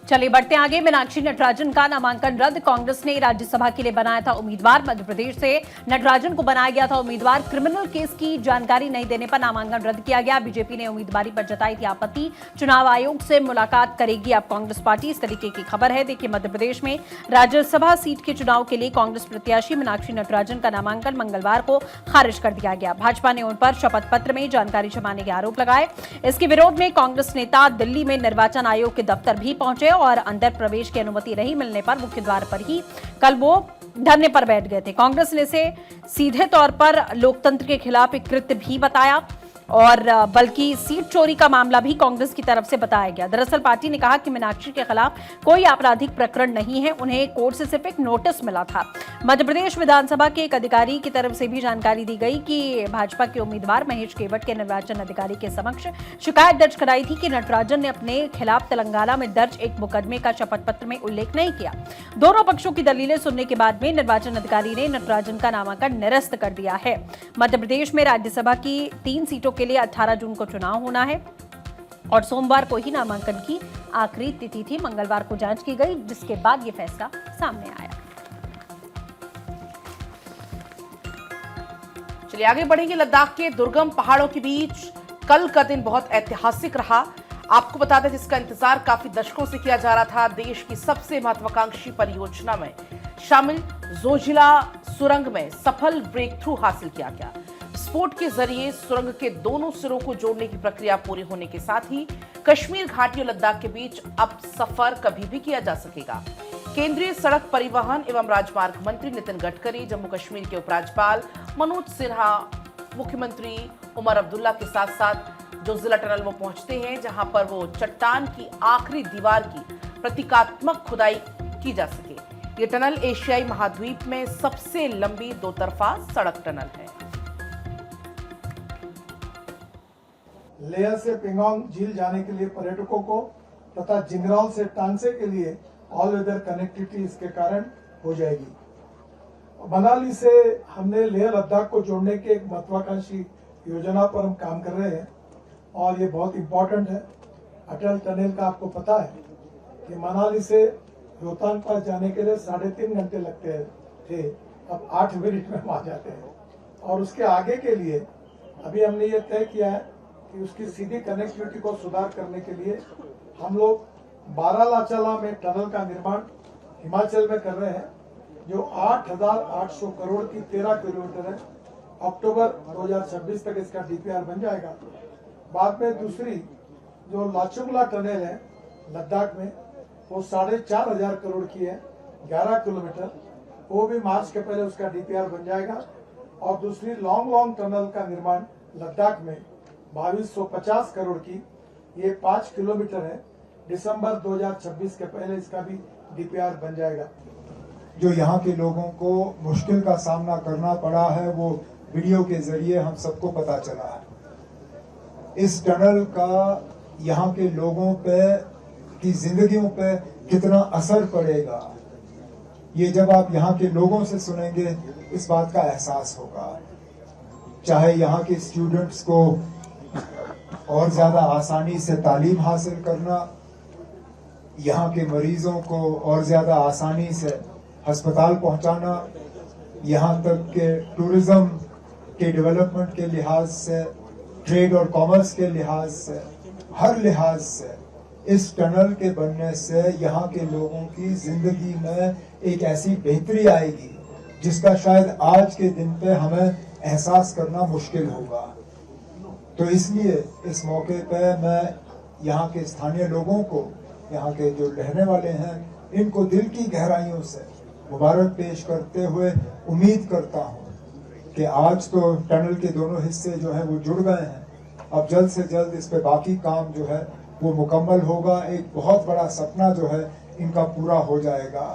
चलिए बढ़ते आगे। मीनाक्षी नटराजन का नामांकन रद्द। कांग्रेस ने राज्यसभा के लिए बनाया था उम्मीदवार। मध्य प्रदेश से नटराजन को बनाया गया था उम्मीदवार। क्रिमिनल केस की जानकारी नहीं देने पर नामांकन रद्द किया गया। बीजेपी ने उम्मीदवारी पर जताई थी आपत्ति। चुनाव आयोग से मुलाकात करेगी अब कांग्रेस पार्टी, इस तरीके की खबर है। देखिए, मध्य प्रदेश में राज्यसभा सीट के चुनाव के लिए कांग्रेस प्रत्याशी मीनाक्षी नटराजन का नामांकन मंगलवार को खारिज कर दिया गया। भाजपा ने उन पर शपथ पत्र में जानकारी छुपाने के आरोप लगाए। इसके विरोध में कांग्रेस नेता दिल्ली में निर्वाचन आयोग के दफ्तर भी पहुंचे और अंदर प्रवेश की अनुमति नहीं मिलने पर मुख्य द्वार पर ही कल वो धरने पर बैठ गए थे। कांग्रेस ने इसे सीधे तौर पर लोकतंत्र के खिलाफ एक कृत्य भी बताया और बल्कि सीट चोरी का मामला भी कांग्रेस की तरफ से बताया गया। दरअसल पार्टी ने कहा कि मीनाक्षी के खिलाफ कोई आपराधिक प्रकरण नहीं है, उन्हें कोर्ट से सिर्फ एक नोटिस मिला था। मध्य प्रदेश विधानसभा के एक अधिकारी की तरफ से भी जानकारी दी गई कि भाजपा के उम्मीदवार महेश केवट के निर्वाचन अधिकारी के समक्ष शिकायत दर्ज कराई थी कि नटराजन ने अपने खिलाफ तेलंगाना में दर्ज एक मुकदमे का शपथ पत्र में उल्लेख नहीं किया। दोनों पक्षों की दलीलें सुनने के बाद में निर्वाचन अधिकारी ने नटराजन का नामांकन निरस्त कर दिया है। मध्य प्रदेश में राज्यसभा की 3 सीटों के लिए 18 जून को चुनाव होना है और सोमवार को ही नामांकन की आखिरी तिथि थी। मंगलवार को जांच की गई, जिसके बाद ये फैसला सामने आया। चलिए आगे बढ़ेंगे। लद्दाख के दुर्गम पहाड़ों के बीच कल का दिन बहुत ऐतिहासिक रहा। आपको बता दें, जिसका इंतजार काफी दशकों से किया जा रहा था। देश की सबसे महत्वाकांक्षी परियोजना में शामिल जोजिला सुरंग में सफल ब्रेक थ्रू हासिल किया गया। स्फोट के जरिए सुरंग के दोनों सिरों को जोड़ने की प्रक्रिया पूरी होने के साथ ही कश्मीर घाटी और लद्दाख के बीच अब सफर कभी भी किया जा सकेगा। केंद्रीय सड़क परिवहन एवं राजमार्ग मंत्री नितिन गडकरी, जम्मू कश्मीर के उपराज्यपाल मनोज सिन्हा, मुख्यमंत्री उमर अब्दुल्ला के साथ साथ जोजिला टनल वो पहुंचते हैं, जहां पर वो चट्टान की आखिरी दीवार की प्रतीकात्मक खुदाई की जा सके। ये टनल एशियाई महाद्वीप में सबसे लंबी 2 तरफा सड़क टनल है। लेह से पेंगोंग झील जाने के लिए पर्यटकों को तथा जिंगरौल से टांगसे के लिए ऑल वेदर कनेक्टिविटी इसके कारण हो जाएगी। मनाली से हमने लेह लद्दाख को जोड़ने के एक महत्वाकांक्षी योजना पर हम काम कर रहे हैं और ये बहुत इम्पोर्टेंट है। अटल टनल का आपको पता है कि मनाली से रोहतांग पास जाने के लिए 3.5 घंटे लगते थे, अब 8 मिनट में हम आ जाते हैं। और उसके आगे के लिए अभी हमने ये तय किया है कि उसकी सीधी कनेक्टिविटी को सुधार करने के लिए हम लोग बारालाचाला में टनल का निर्माण हिमाचल में कर रहे हैं, जो 8,800 करोड़ की 13 किलोमीटर है। अक्टूबर 2026 तक इसका डीपीआर बन जाएगा। बाद में दूसरी जो लाचुंगला टनल है लद्दाख में, वो 4,500 करोड़ की है, 11 किलोमीटर, वो भी मार्च के पहले उसका डीपीआर बन जाएगा। और दूसरी लॉन्ग टनल का निर्माण लद्दाख में 2250 करोड़ की, ये 5 किलोमीटर है, दिसंबर 2026 के पहले इसका भी डीपीआर बन जाएगा। जो यहाँ के लोगों को मुश्किल का सामना करना पड़ा है वो वीडियो के जरिए हम सबको पता चला है। इस टनल का यहाँ के लोगों पे की जिंदगियों पे कितना असर पड़ेगा, ये जब आप यहाँ के लोगों से सुनेंगे इस बात का एहसास होगा। चाहे यहाँ के स्टूडेंट्स को और ज्यादा आसानी से तालीम हासिल करना, यहाँ के मरीजों को और ज्यादा आसानी से अस्पताल पहुंचाना, यहाँ तक के टूरिज्म के डेवलपमेंट के लिहाज से, ट्रेड और कॉमर्स के लिहाज से, हर लिहाज से इस टनल के बनने से यहाँ के लोगों की जिंदगी में एक ऐसी बेहतरी आएगी जिसका शायद आज के दिन पे हमें एहसास करना मुश्किल होगा। तो इसलिए इस मौके पे मैं यहाँ के स्थानीय लोगों को, यहाँ के जो रहने वाले हैं, इनको दिल की गहराइयों से मुबारक पेश करते हुए उम्मीद करता हूँ कि आज तो टनल के दोनों हिस्से जो हैं वो जुड़ गए हैं, अब जल्द से जल्द इस पे बाकी काम जो है वो मुकम्मल होगा। एक बहुत बड़ा सपना जो है इनका पूरा हो जाएगा।